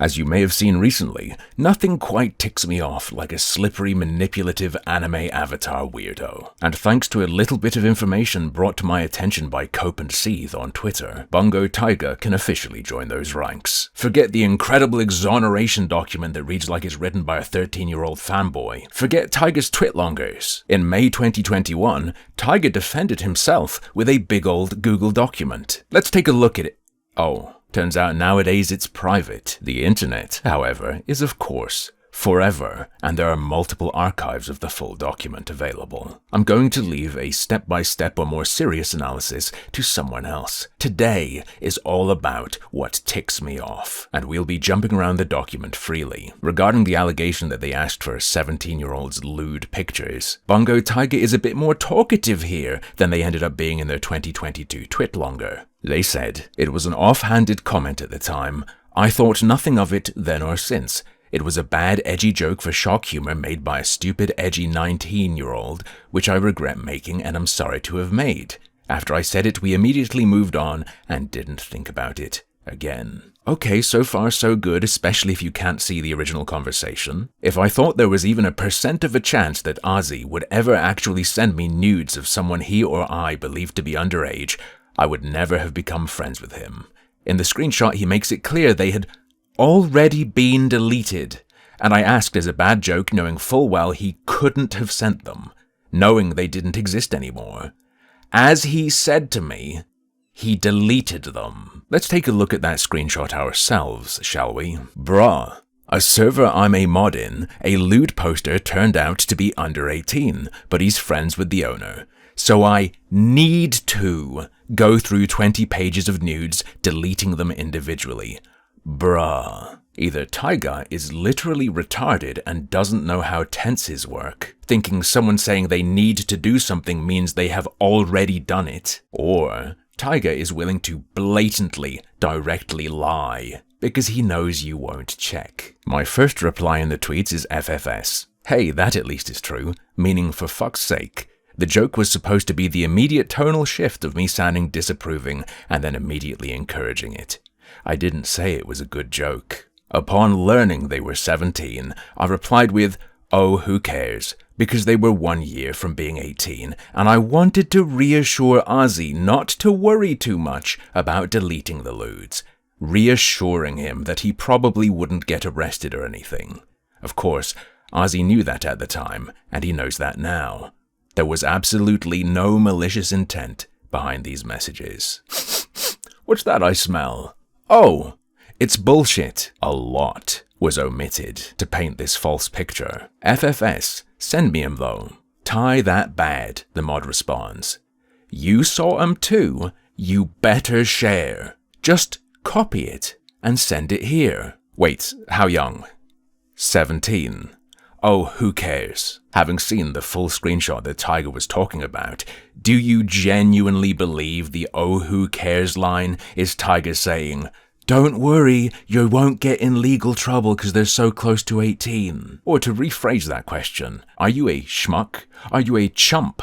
As you may have seen recently, nothing quite ticks me off like a slippery, manipulative anime avatar weirdo. And thanks to a little bit of information brought to my attention by Cope and Seethe on Twitter, Bungo Taiga can officially join those ranks. Forget the incredible exoneration document that reads like it's written by a 13-year-old fanboy. Forget Taiga's twitlongers. In May 2021, Taiga defended himself with a big old Google document. Let's take a look at it. Oh. Turns out nowadays it's private. The internet, however, is of course forever, and there are multiple archives of the full document available. I'm going to leave a step-by-step or more serious analysis to someone else. Today is all about what ticks me off, and we'll be jumping around the document freely. Regarding the allegation that they asked for a 17-year-old's lewd pictures, Bungo Taiga is a bit more talkative here than they ended up being in their 2022 twitlonger. They said, "It was an offhanded comment at the time. I thought nothing of it then or since. It was a bad, edgy joke for shock humor made by a stupid, edgy 19-year-old, which I regret making and am sorry to have made. After I said it, we immediately moved on and didn't think about it again." Okay, so far so good, especially if you can't see the original conversation. If I thought there was even a % of a chance that Ozzy would ever actually send me nudes of someone he or I believed to be underage, I would never have become friends with him. In the screenshot, he makes it clear they had already been deleted, and I asked as a bad joke knowing full well he couldn't have sent them, knowing they didn't exist anymore. As he said to me, he deleted them. Let's take a look at that screenshot ourselves, shall we? Bruh. A server I'm a mod in, a lewd poster turned out to be under 18, but he's friends with the owner. So I need to go through 20 pages of nudes, deleting them individually. Bruh. Either Taiga is literally retarded and doesn't know how tenses work, thinking someone saying they need to do something means they have already done it, or Taiga is willing to blatantly, directly lie, because he knows you won't check. My first reply in the tweets is FFS. Hey, that at least is true, meaning for fuck's sake. The joke was supposed to be the immediate tonal shift of me sounding disapproving and then immediately encouraging it. I didn't say it was a good joke. Upon learning they were 17, I replied with, "Oh, who cares?" because they were 1 year from being 18, and I wanted to reassure Ozzy not to worry too much about deleting the lewds, reassuring him that he probably wouldn't get arrested or anything. Of course, Ozzy knew that at the time, and he knows that now. There was absolutely no malicious intent behind these messages. What's that I smell? Oh, it's bullshit. A lot was omitted to paint this false picture. FFS, send me 'em though. Tie that bad, the mod responds. You saw 'em too, you better share. Just copy it and send it here. Wait, how young? 17. Oh, who cares? Having seen the full screenshot that Taiga was talking about, do you genuinely believe the "oh, who cares" line is Taiga saying, "Don't worry, you won't get in legal trouble because they're so close to 18. Or to rephrase that question, are you a schmuck? Are you a chump?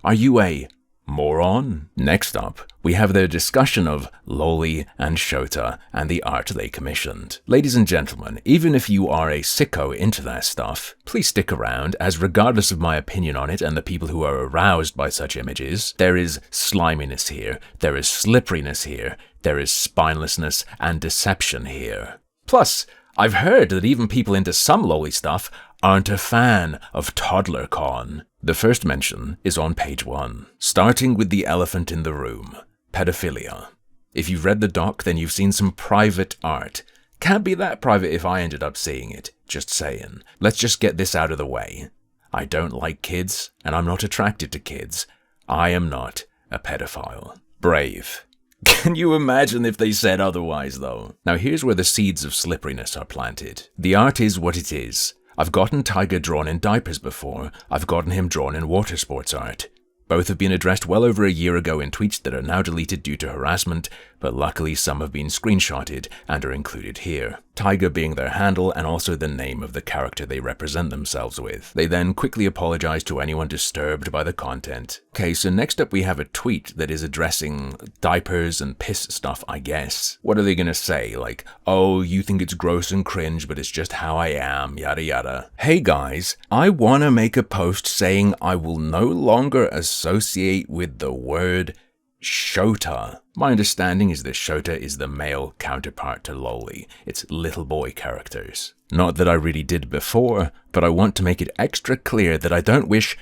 Are you a moron? Next up, we have their discussion of Loli and Shota and the art they commissioned. Ladies and gentlemen, even if you are a sicko into that stuff, please stick around, as regardless of my opinion on it and the people who are aroused by such images, there is sliminess here, there is slipperiness here, there is spinelessness and deception here. Plus, I've heard that even people into some loli stuff aren't a fan of ToddlerCon. The first mention is on page 1, starting with the elephant in the room, pedophilia. If you've read the doc, then you've seen some private art. Can't be that private if I ended up seeing it, just saying. Let's just get this out of the way. I don't like kids, and I'm not attracted to kids. I am not a pedophile. Brave. Can you imagine if they said otherwise, though? Now here's where the seeds of slipperiness are planted. The art is what it is. I've gotten Taiga drawn in diapers before. I've gotten him drawn in water sports art. Both have been addressed well over a year ago in tweets that are now deleted due to harassment, but luckily some have been screenshotted and are included here. Taiga being their handle and also the name of the character they represent themselves with. They then quickly apologize to anyone disturbed by the content. Okay, so next up we have a tweet that is addressing diapers and piss stuff, I guess. What are they gonna say? Like, oh, you think it's gross and cringe, but it's just how I am, yada yada. Hey guys, I wanna make a post saying I will no longer associate with the word Shota. My understanding is that Shota is the male counterpart to loli. It's little boy characters. Not that I really did before, but I want to make it extra clear that I don't wish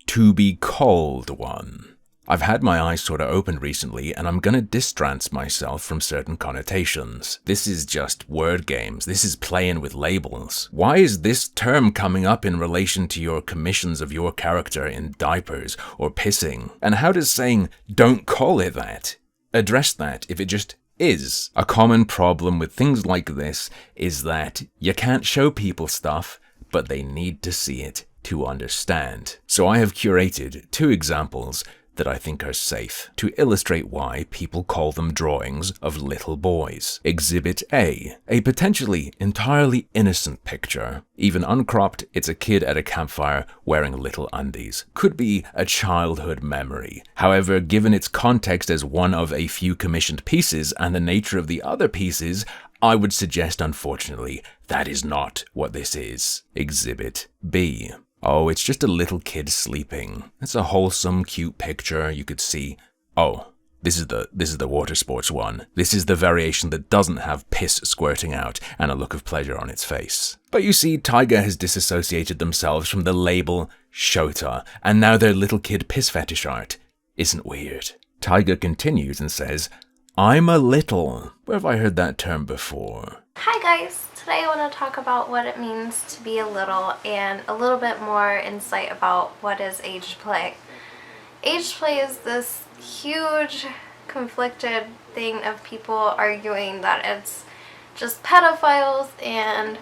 to be called one. I've had my eyes sort of opened recently, and I'm gonna distance myself from certain connotations. This is just word games. This is playing with labels. Why is this term coming up in relation to your commissions of your character in diapers or pissing? And how does saying, don't call it that, address that if it just is? A common problem with things like this is that you can't show people stuff, but they need to see it to understand. So I have curated 2 examples that I think are safe to illustrate why people call them drawings of little boys. Exhibit A potentially entirely innocent picture. Even uncropped, it's a kid at a campfire wearing little undies. Could be a childhood memory. However, given its context as one of a few commissioned pieces and the nature of the other pieces, I would suggest, unfortunately, that is not what this is. Exhibit B. Oh, it's just a little kid sleeping. It's a wholesome, cute picture. You could see, oh, this is the water sports one. This is the variation that doesn't have piss squirting out and a look of pleasure on its face. But you see, Taiga has disassociated themselves from the label Shota, and now their little kid piss fetish art isn't weird. Taiga continues and says, I'm a little. Where have I heard that term before? Hi guys, today I want to talk about what it means to be a little and a little bit more insight about what is age play. Age play is this huge conflicted thing of people arguing that it's just pedophiles and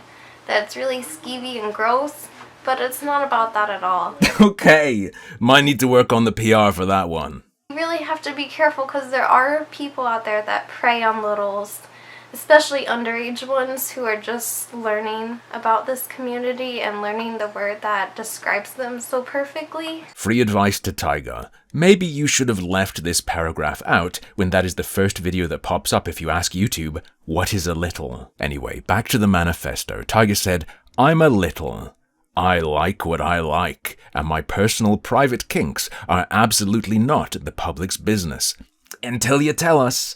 that it's really skeevy and gross, but it's not about that at all. Okay, might need to work on the PR for that one. You really have to be careful because there are people out there that prey on littles, especially underage ones who are just learning about this community and learning the word that describes them so perfectly. Free advice to Taiga. Maybe you should have left this paragraph out when that is the first video that pops up if you ask YouTube, what is a little? Anyway, back to the manifesto. Taiga said, I'm a little. I like what I like, and my personal private kinks are absolutely not the public's business. Until you tell us.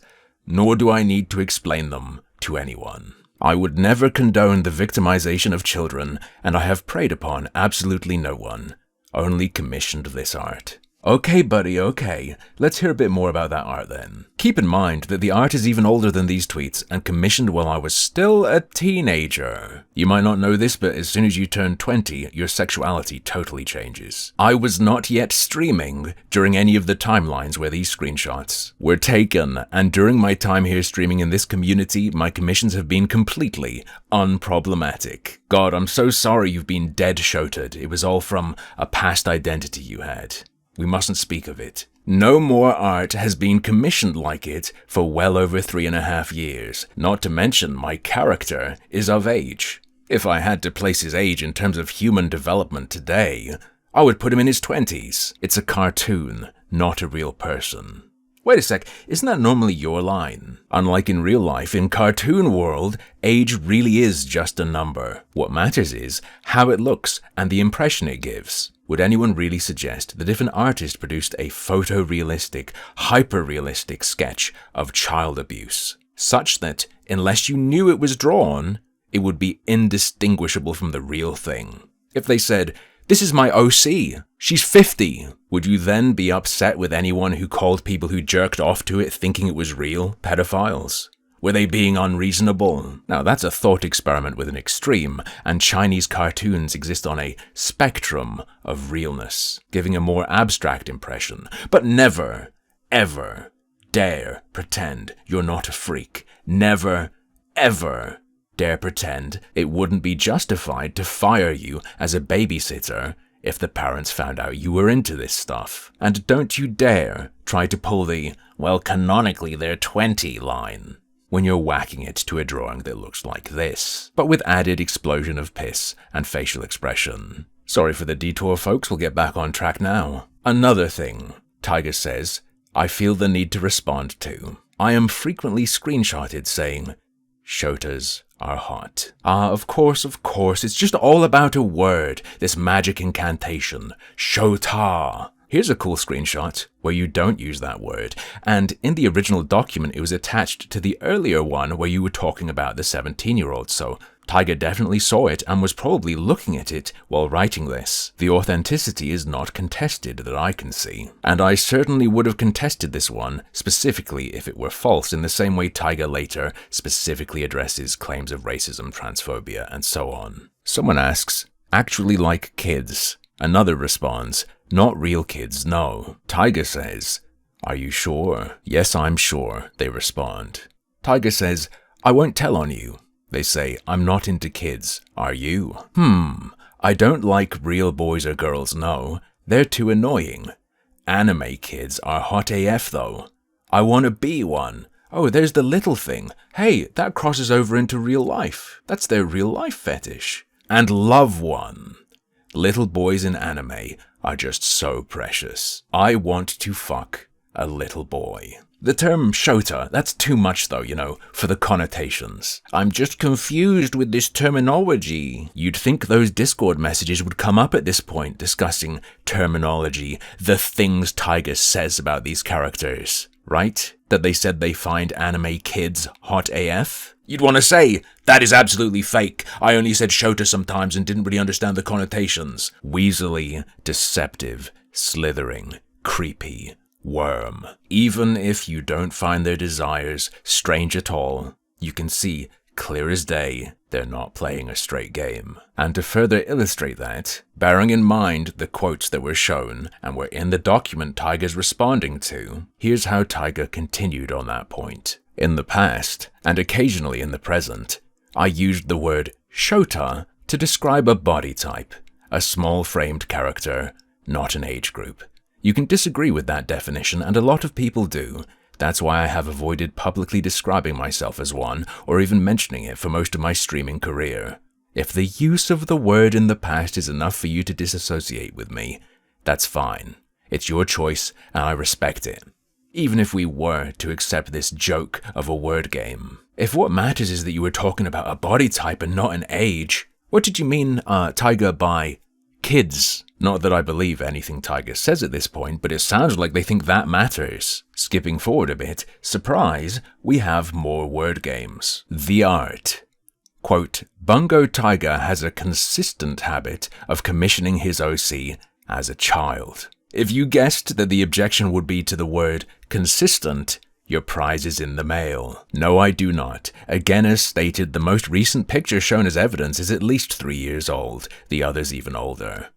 Nor do I need to explain them to anyone. I would never condone the victimization of children, and I have preyed upon absolutely no one. Only commissioned this art. Okay, buddy, okay. Let's hear a bit more about that art then. Keep in mind that the art is even older than these tweets and commissioned while I was still a teenager. You might not know this, but as soon as you turn 20, your sexuality totally changes. I was not yet streaming during any of the timelines where these screenshots were taken, and during my time here streaming in this community, my commissions have been completely unproblematic. God, I'm so sorry you've been dead shoted. It was all from a past identity you had. We mustn't speak of it. No more art has been commissioned like it for well over 3.5 years, not to mention my character is of age. If I had to place his age in terms of human development today, I would put him in his 20s. It's a cartoon, not a real person. Wait a sec, isn't that normally your line? Unlike in real life, in cartoon world, age really is just a number. What matters is how it looks and the impression it gives. Would anyone really suggest that if an artist produced a photorealistic, hyper-realistic sketch of child abuse, such that, unless you knew it was drawn, it would be indistinguishable from the real thing? If they said, this is my OC, she's 50, would you then be upset with anyone who called people who jerked off to it thinking it was real pedophiles? Were they being unreasonable? Now that's a thought experiment with an extreme, and Chinese cartoons exist on a spectrum of realness, giving a more abstract impression. But never, ever dare pretend you're not a freak. Never, ever dare pretend it wouldn't be justified to fire you as a babysitter if the parents found out you were into this stuff. And don't you dare try to pull the, well, canonically they're 20 line when you're whacking it to a drawing that looks like this, but with added explosion of piss and facial expression. Sorry for the detour, folks, we'll get back on track now. Another thing, Taiga says, I feel the need to respond to. I am frequently screenshotted saying, Shotas are hot. Of course, it's just all about a word, this magic incantation, Shota. Here's a cool screenshot where you don't use that word, and in the original document it was attached to the earlier one where you were talking about the 17-year-old, so Taiga definitely saw it and was probably looking at it while writing this. The authenticity is not contested that I can see, and I certainly would have contested this one, specifically if it were false, in the same way Taiga later specifically addresses claims of racism, transphobia, and so on. Someone asks, actually like kids? Another responds, not real kids, no. Taiga says, are you sure? Yes, I'm sure, they respond. Taiga says, I won't tell on you. They say, I'm not into kids. Are you? I don't like real boys or girls, no. They're too annoying. Anime kids are hot AF though. I want to be one. Oh, there's the little thing. Hey, that crosses over into real life. That's their real life fetish. And love one. Little boys in anime are just so precious. I want to fuck a little boy. The term shota, that's too much though, for the connotations. I'm just confused with this terminology. You'd think those Discord messages would come up at this point discussing terminology, the things Taiga says about these characters, right? That they said they find anime kids hot AF? You'd want to say, that is absolutely fake. I only said shota sometimes and didn't really understand the connotations. Weaselly, deceptive, slithering, creepy, worm. Even if you don't find their desires strange at all, you can see, clear as day, they're not playing a straight game. And to further illustrate that, bearing in mind the quotes that were shown and were in the document Taiga's responding to, here's how Taiga continued on that point. In the past, and occasionally in the present, I used the word shota to describe a body type, a small-framed character, not an age group. You can disagree with that definition, and a lot of people do. That's why I have avoided publicly describing myself as one, or even mentioning it for most of my streaming career. If the use of the word in the past is enough for you to disassociate with me, that's fine. It's your choice, and I respect it. Even if we were to accept this joke of a word game. If what matters is that you were talking about a body type and not an age, what did you mean, Taiga, by kids? Not that I believe anything Taiga says at this point, but it sounds like they think that matters. Skipping forward a bit, surprise, we have more word games. The art. Quote, Bungo Taiga has a consistent habit of commissioning his OC as a child. If you guessed that the objection would be to the word consistent, your prize is in the mail. No, I do not. Again, as stated, the most recent picture shown as evidence is at least 3 years old, the others even older.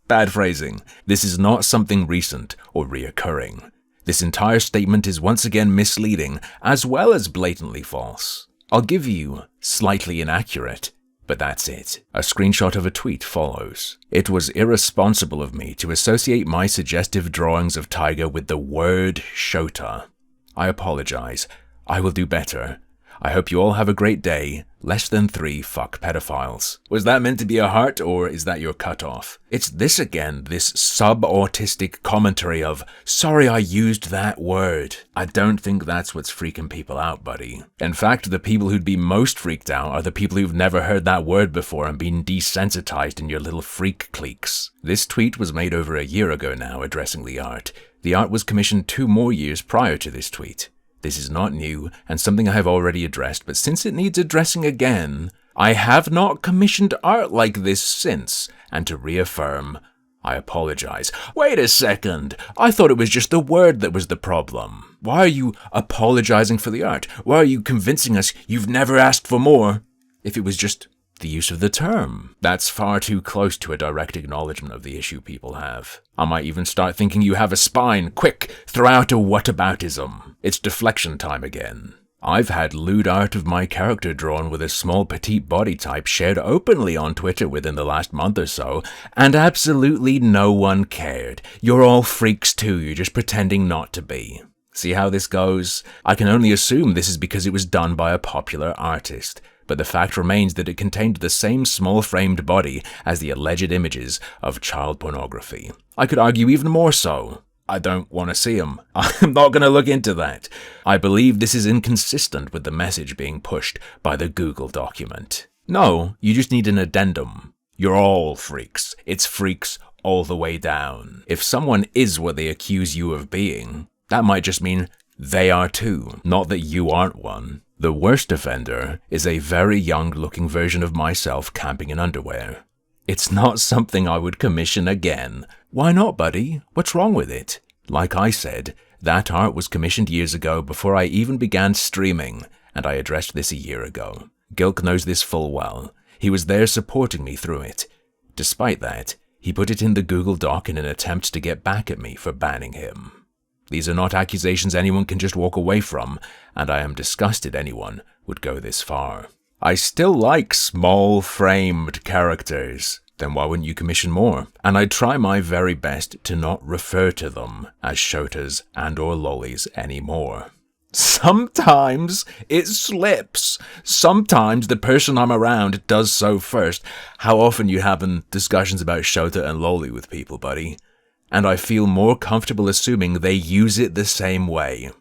Bad phrasing. This is not something recent or reoccurring. This entire statement is once again misleading, as well as blatantly false. I'll give you slightly inaccurate, but that's it. A screenshot of a tweet follows. It was irresponsible of me to associate my suggestive drawings of Taiga with the word shota. I apologize. I will do better. I hope you all have a great day. Less than 3 fuck pedophiles. Was that meant to be a heart, or is that your cutoff? It's this again, this sub-autistic commentary of, sorry I used that word. I don't think that's what's freaking people out, buddy. In fact, the people who'd be most freaked out are the people who've never heard that word before and been desensitized in your little freak cliques. This tweet was made over a year ago now, addressing the art. The art was commissioned 2 more years prior to this tweet. This is not new, and something I have already addressed, but since it needs addressing again, I have not commissioned art like this since, and to reaffirm, I apologize. Wait a second, I thought it was just the word that was the problem. Why are you apologizing for the art? Why are you convincing us you've never asked for more? If it was just the use of the term. That's far too close to a direct acknowledgement of the issue people have. I might even start thinking you have a spine. Quick, throw out a whataboutism. It's deflection time again. I've had lewd art of my character drawn with a small petite body type shared openly on Twitter within the last month or so, and absolutely no one cared. You're all freaks too, you're just pretending not to be. See how this goes? I can only assume this is because it was done by a popular artist, but the fact remains that it contained the same small-framed body as the alleged images of child pornography. I could argue even more so. I don't want to see them. I'm not going to look into that. I believe this is inconsistent with the message being pushed by the Google document. No, you just need an addendum. You're all freaks. It's freaks all the way down. If someone is what they accuse you of being, that might just mean they are too, not that you aren't one. The worst offender is a very young-looking version of myself camping in underwear. It's not something I would commission again. Why not, buddy? What's wrong with it? Like I said, that art was commissioned years ago before I even began streaming, and I addressed this a year ago. Gilk knows this full well. He was there supporting me through it. Despite that, he put it in the Google Doc in an attempt to get back at me for banning him. These are not accusations anyone can just walk away from, and I am disgusted anyone would go this far. I still like small-framed characters. Then why wouldn't you commission more? And I try my very best to not refer to them as shotas and or lollies anymore. Sometimes it slips. Sometimes the person I'm around does so first. How often you having discussions about shota and lolly with people, buddy? And I feel more comfortable assuming they use it the same way.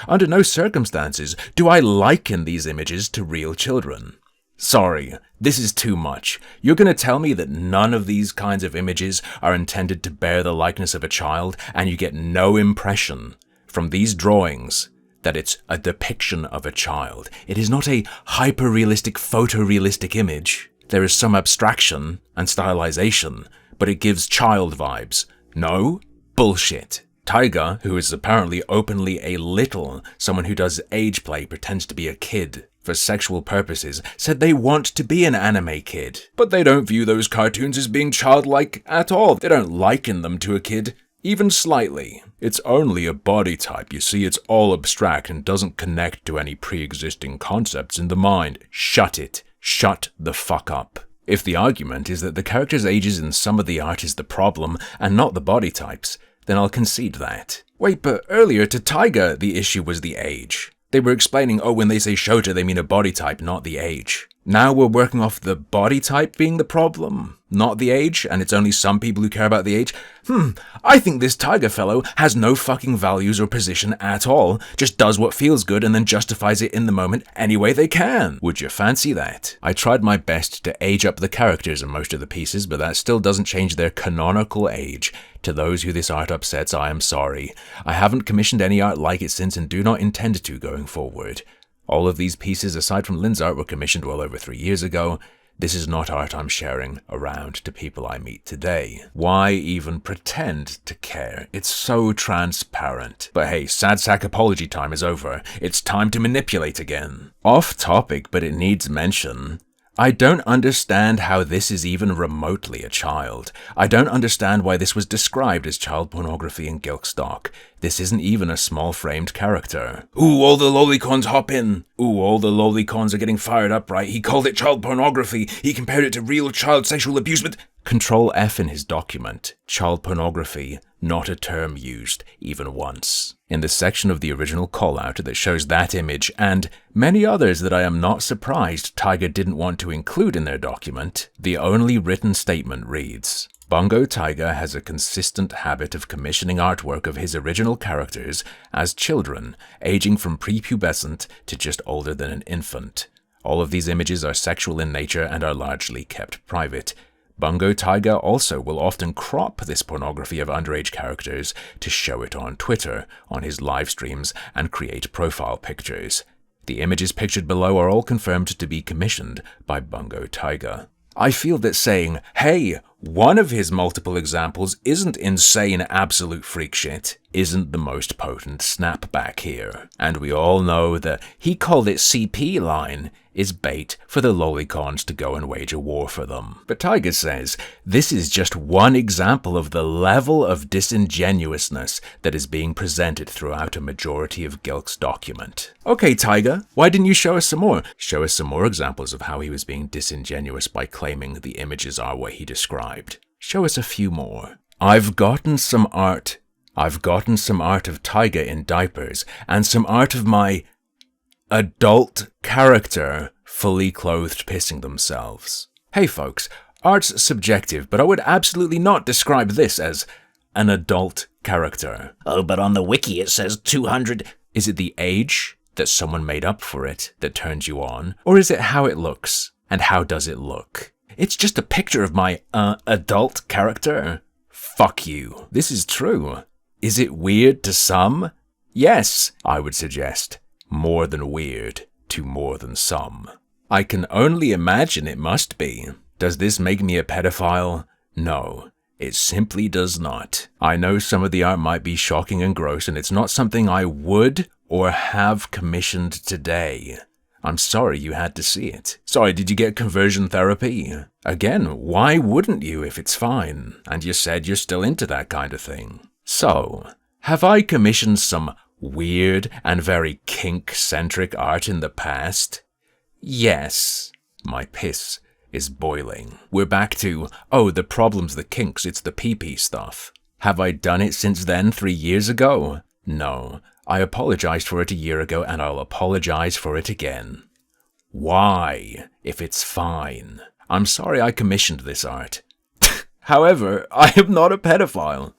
Under no circumstances do I liken these images to real children. Sorry, this is too much. You're going to tell me that none of these kinds of images are intended to bear the likeness of a child, and you get no impression from these drawings that it's a depiction of a child. It is not a hyper-realistic, photorealistic image. There is some abstraction and stylization, but it gives child vibes. No? Bullshit. Taiga, who is apparently openly a little, someone who does age play, pretends to be a kid for sexual purposes, said they want to be an anime kid. But they don't view those cartoons as being childlike at all. They don't liken them to a kid, even slightly. It's only a body type, you see, it's all abstract and doesn't connect to any pre-existing concepts in the mind. Shut it. Shut the fuck up. If the argument is that the characters' ages in some of the art is the problem, and not the body types, then I'll concede that. Wait, but earlier to Taiga, the issue was the age. They were explaining, oh, when they say shota, they mean a body type, not the age. Now we're working off the body type being the problem, not the age, and it's only some people who care about the age. I think this Taiga fellow has no fucking values or position at all, just does what feels good and then justifies it in the moment any way they can. Would you fancy that? I tried my best to age up the characters in most of the pieces, but that still doesn't change their canonical age. To those who this art upsets, I am sorry. I haven't commissioned any art like it since and do not intend to going forward. All of these pieces, aside from Lynn's art, were commissioned well over 3 years ago. This is not art I'm sharing around to people I meet today. Why even pretend to care? It's so transparent. But hey, sad sack apology time is over. It's time to manipulate again. Off topic, but it needs mention. I don't understand how this is even remotely a child. I don't understand why this was described as child pornography in Gilk's doc. This isn't even a small-framed character. Ooh, all the lolicons hop in. Ooh, all the lolicons are getting fired up, right? He called it child pornography. He compared it to real child sexual abuse, but... Control F in his document. Child pornography, not a term used, even once. In the section of the original call-out that shows that image, and many others that I am not surprised Taiga didn't want to include in their document, the only written statement reads, Bungo Taiga has a consistent habit of commissioning artwork of his original characters as children, aging from prepubescent to just older than an infant. All of these images are sexual in nature and are largely kept private. Bungo Taiga also will often crop this pornography of underage characters to show it on Twitter, on his live streams, and create profile pictures. The images pictured below are all confirmed to be commissioned by Bungo Taiga. I feel that saying, hey, one of his multiple examples isn't insane absolute freak shit, isn't the most potent snapback here. And we all know the he called it CP line is bait for the lolicons to go and wage a war for them. But Taiga says this is just one example of the level of disingenuousness that is being presented throughout a majority of Gilk's document. Okay, Taiga, why didn't you show us some more? Show us some more examples of how he was being disingenuous by claiming the images are what he described. Show us a few more. I've gotten some art of Taiga in diapers, and some art of my adult character fully clothed pissing themselves. Hey folks, art's subjective, but I would absolutely not describe this as an adult character. Oh, but on the wiki it says 200... Is it the age that someone made up for it that turns you on? Or is it how it looks? And how does it look? It's just a picture of my, adult character. Fuck you. This is true. Is it weird to some? Yes, I would suggest. More than weird to more than some. I can only imagine it must be. Does this make me a pedophile? No, it simply does not. I know some of the art might be shocking and gross, and it's not something I would or have commissioned today. I'm sorry you had to see it. Sorry, did you get conversion therapy? Again, why wouldn't you if it's fine? And you said you're still into that kind of thing. So, have I commissioned some weird and very kink-centric art in the past? Yes. My piss is boiling. We're back to, oh, the problem's the kinks, it's the pee-pee stuff. Have I done it since then 3 years ago? No. I apologized for it a year ago, and I'll apologize for it again. Why, if it's fine? I'm sorry I commissioned this art. However, I am not a pedophile.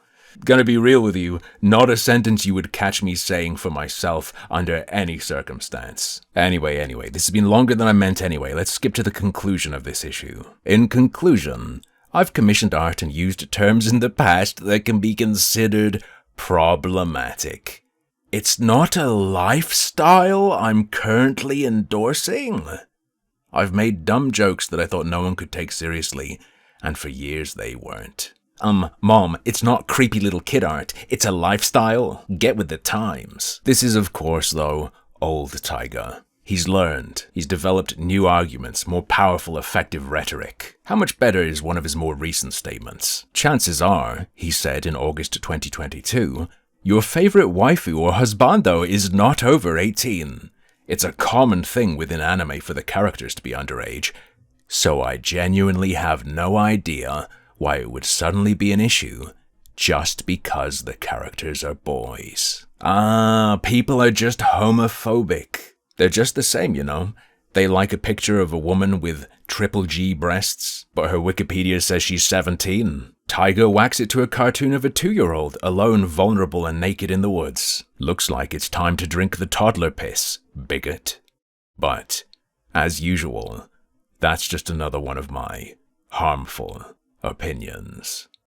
Gonna be real with you, not a sentence you would catch me saying for myself under any circumstance. Anyway, this has been longer than I meant anyway. Let's skip to the conclusion of this issue. In conclusion, I've commissioned art and used terms in the past that can be considered problematic. It's not a lifestyle I'm currently endorsing. I've made dumb jokes that I thought no one could take seriously, and for years they weren't. Mom, it's not creepy little kid art, it's a lifestyle. Get with the times. This is, of course, though, old Taiga. He's learned. He's developed new arguments, more powerful, effective rhetoric. How much better is one of his more recent statements? Chances are, he said in August 2022, your favorite waifu or husbando is not over 18. It's a common thing within anime for the characters to be underage, so I genuinely have no idea why it would suddenly be an issue just because the characters are boys. People are just homophobic. They're just the same, you know. They like a picture of a woman with triple G breasts, but her Wikipedia says she's 17. Taiga whacks it to a cartoon of a 2-year-old, alone, vulnerable and naked in the woods. Looks like it's time to drink the toddler piss, bigot. But, as usual, that's just another one of my harmful opinions.